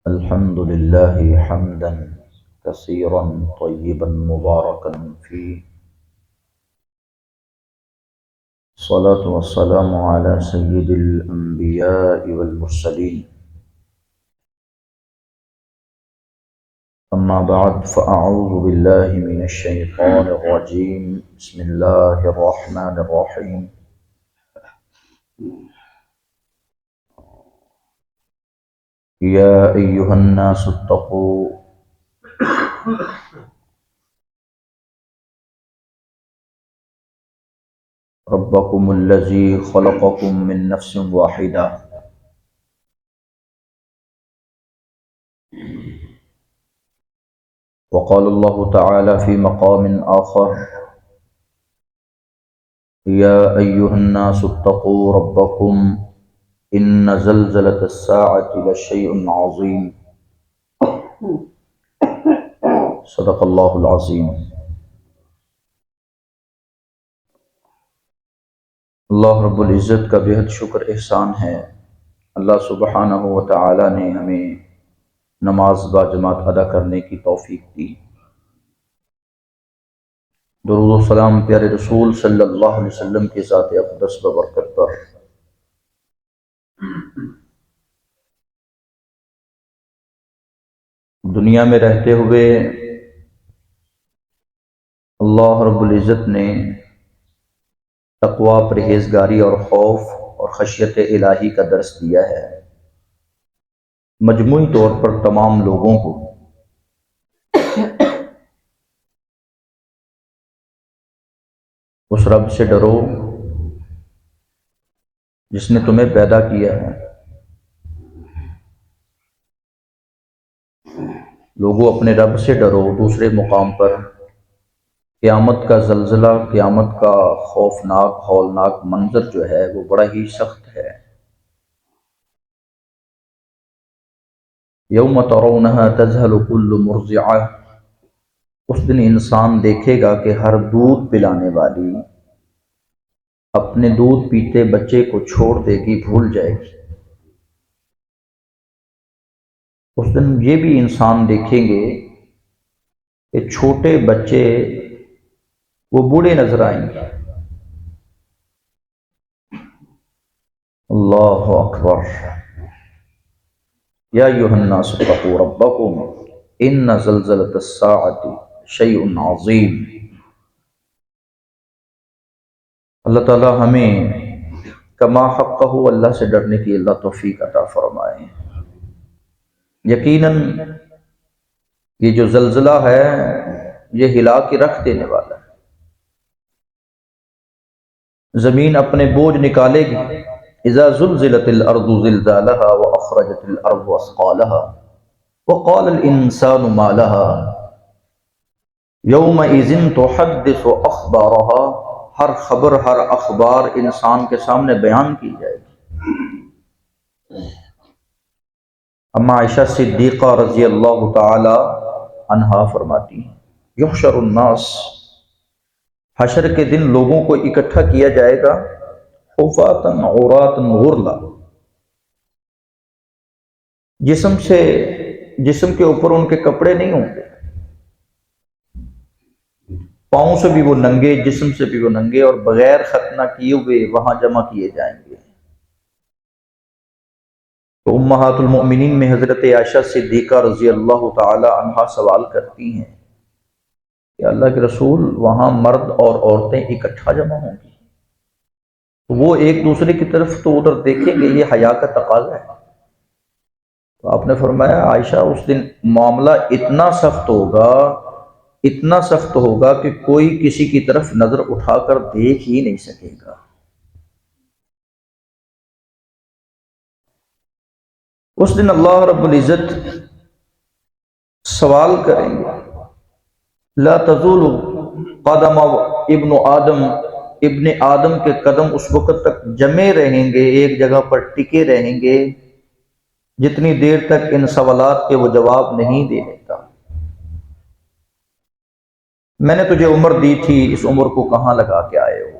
الحمد لله حمدا كثيرا طيبا مباركا فيه، الصلاة والسلام على سيد الأنبياء والمرسلين. أما بعد، فأعوذ بالله من الشيطان الرجيم. بسم الله الرحمن الرحيم. يا أيها الناس اتقوا ربكم الذي خلقكم من نفس واحدة وقال الله تعالى في مقام آخر: يا أيها الناس اتقوا ربكم إن زلزلة الساعة لشيء عظيم. صدق اللہ العظیم. اللہ رب العزت کا بہت شکر احسان ہے. اللہ سبحانہ و تعالی نے ہمیں نماز با جماعت ادا کرنے کی توفیق دی. درود و سلام پیارے رسول صلی اللہ علیہ وسلم کی ذات اقدس ببرکت پر. دنیا میں رہتے ہوئے اللہ رب العزت نے تقوی، پرہیزگاری اور خوف اور خشیت الہی کا درس دیا ہے مجموعی طور پر تمام لوگوں کو. اس رب سے ڈرو جس نے تمہیں پیدا کیا ہے. لوگوں اپنے رب سے ڈرو. دوسرے مقام پر قیامت کا زلزلہ، قیامت کا خوفناک ہولناک منظر جو ہے وہ بڑا ہی سخت ہے. یوم ترونہا تذہل کل مرضعہ، اس دن انسان دیکھے گا کہ ہر دودھ پلانے والی اپنے دودھ پیتے بچے کو چھوڑ دے گی، بھول جائے گی. اس دن یہ بھی انسان دیکھیں گے کہ چھوٹے بچے وہ بوڑھے نظر آئیں گے. اللہ اکبر. یا ایھا الناس اتقوا ربکم ان زلزلۃ الساعۃ شیء عظیم. اللہ تعالی ہمیں کما حقہ اللہ سے ڈرنے کی اللہ توفیق عطا فرمائے. یقیناً یہ جو زلزلہ ہے یہ ہلا کے رکھ دینے والا ہے. زمین اپنے بوجھ نکالے گی. اذا زلزلت الارض زلزالها واخرجت الارض اثقالها وقال الانسان ما لها يومئذ تحدث اخبارها. ہر خبر، ہر اخبار انسان کے سامنے بیان کی جائے گی. اما عائشہ صدیقہ رضی اللہ تعالی عنہا فرماتی ہیں: یحشر الناس، حشر کے دن لوگوں کو اکٹھا کیا جائے گا، حفاۃ عراۃ غرلا، جسم کے اوپر ان کے کپڑے نہیں ہوں گے، پاؤں سے بھی وہ ننگے، جسم سے بھی وہ ننگے، اور بغیر ختنہ کیے ہوئے وہاں جمع کیے جائیں گے. تو امہات المؤمنین میں حضرت عائشہ صدیقہ رضی اللہ تعالی عنہا سوال کرتی ہیں کہ اللہ کے رسول وہاں مرد اور عورتیں اکٹھا جمع ہوں گی، تو وہ ایک دوسرے کی طرف تو ادھر دیکھیں گے، یہ حیا کا تقاضا ہے. تو آپ نے فرمایا عائشہ اس دن معاملہ اتنا سخت ہوگا کہ کوئی کسی کی طرف نظر اٹھا کر دیکھ ہی نہیں سکے گا. اس دن اللہ رب العزت سوال کریں گے: لا تزول قدم ابن آدم کے قدم اس وقت تک جمے رہیں گے، ایک جگہ پر ٹکے رہیں گے جتنی دیر تک ان سوالات کے وہ جواب نہیں دے دیتا. میں نے تجھے عمر دی تھی، اس عمر کو کہاں لگا کے آئے ہو؟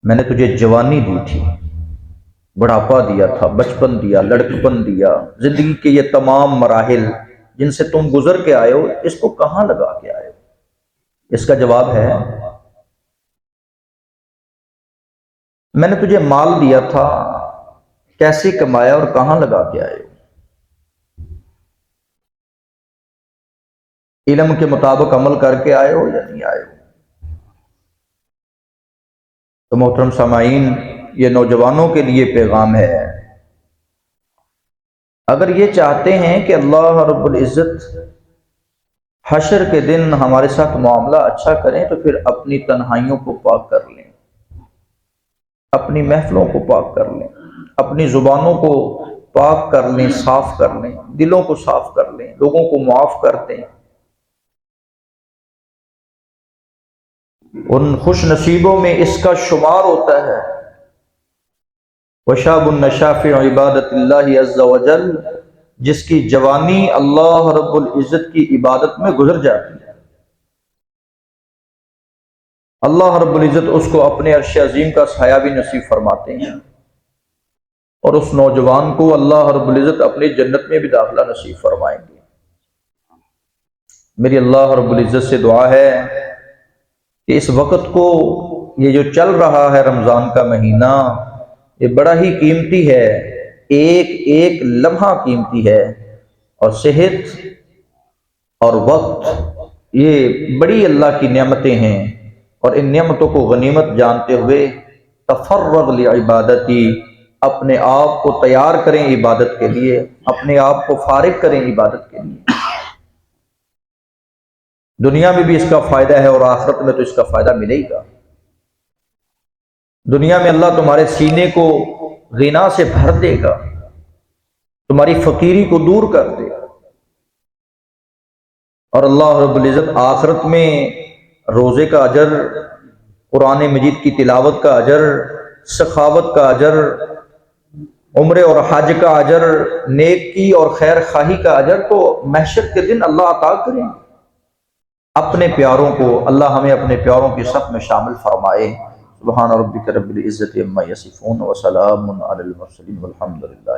میں نے تجھے جوانی دی تھی، بڑھاپا دیا تھا، بچپن دیا، لڑکپن دیا، زندگی کے یہ تمام مراحل جن سے تم گزر کے آئے ہو، اس کو کہاں لگا کے آئے ہو؟ اس کا جواب ہے، میں نے تجھے مال دیا تھا، کیسے کمایا اور کہاں لگا کے آئے ہو؟ علم کے مطابق عمل کر کے آئے ہو یا نہیں آئے ہو؟ تو محترم سامعین، یہ نوجوانوں کے لیے پیغام ہے، اگر یہ چاہتے ہیں کہ اللہ رب العزت حشر کے دن ہمارے ساتھ معاملہ اچھا کریں، تو پھر اپنی تنہائیوں کو پاک کر لیں، اپنی محفلوں کو پاک کر لیں، اپنی زبانوں کو پاک کر لیں، صاف کر لیں، دلوں کو صاف کر لیں، لوگوں کو معاف کر دیں۔ ان خوش نصیبوں میں اس کا شمار ہوتا ہے، وشاب النشا فی عبادت اللہ عز وجل، جس کی جوانی اللہ رب العزت کی عبادت میں گزر جاتی ہے، اللہ رب العزت اس کو اپنے عرش عظیم کا سایہ بھی نصیب فرماتے ہیں، اور اس نوجوان کو اللہ رب العزت اپنی جنت میں بھی داخلہ نصیب فرمائیں گے۔ میری اللہ رب العزت سے دعا ہے کہ اس وقت کو، یہ جو چل رہا ہے رمضان کا مہینہ، یہ بڑا ہی قیمتی ہے، ایک ایک لمحہ قیمتی ہے، اور صحت اور وقت یہ بڑی اللہ کی نعمتیں ہیں، اور ان نعمتوں کو غنیمت جانتے ہوئے تفرغ لعبادتی، اپنے آپ کو تیار کریں عبادت کے لیے، اپنے آپ کو فارغ کریں عبادت کے لیے۔ دنیا میں بھی اس کا فائدہ ہے، اور آخرت میں تو اس کا فائدہ ملے ہی گا۔ دنیا میں اللہ تمہارے سینے کو غنا سے بھر دے گا، تمہاری فقیری کو دور کر دے گا، اور اللہ رب العزت آخرت میں روزے کا اجر، قرآن مجید کی تلاوت کا اجر، سخاوت کا اجر، عمرے اور حج کا اجر، نیکی اور خیر خواہی کا اجر تو محشر کے دن اللہ عطا کریں۔ اپنے پیاروں کو، اللہ ہمیں اپنے پیاروں کی صف میں شامل فرمائے۔ سبحان ربک رب العزت عما یصفون وسلام علی المرسلین والحمد للہ۔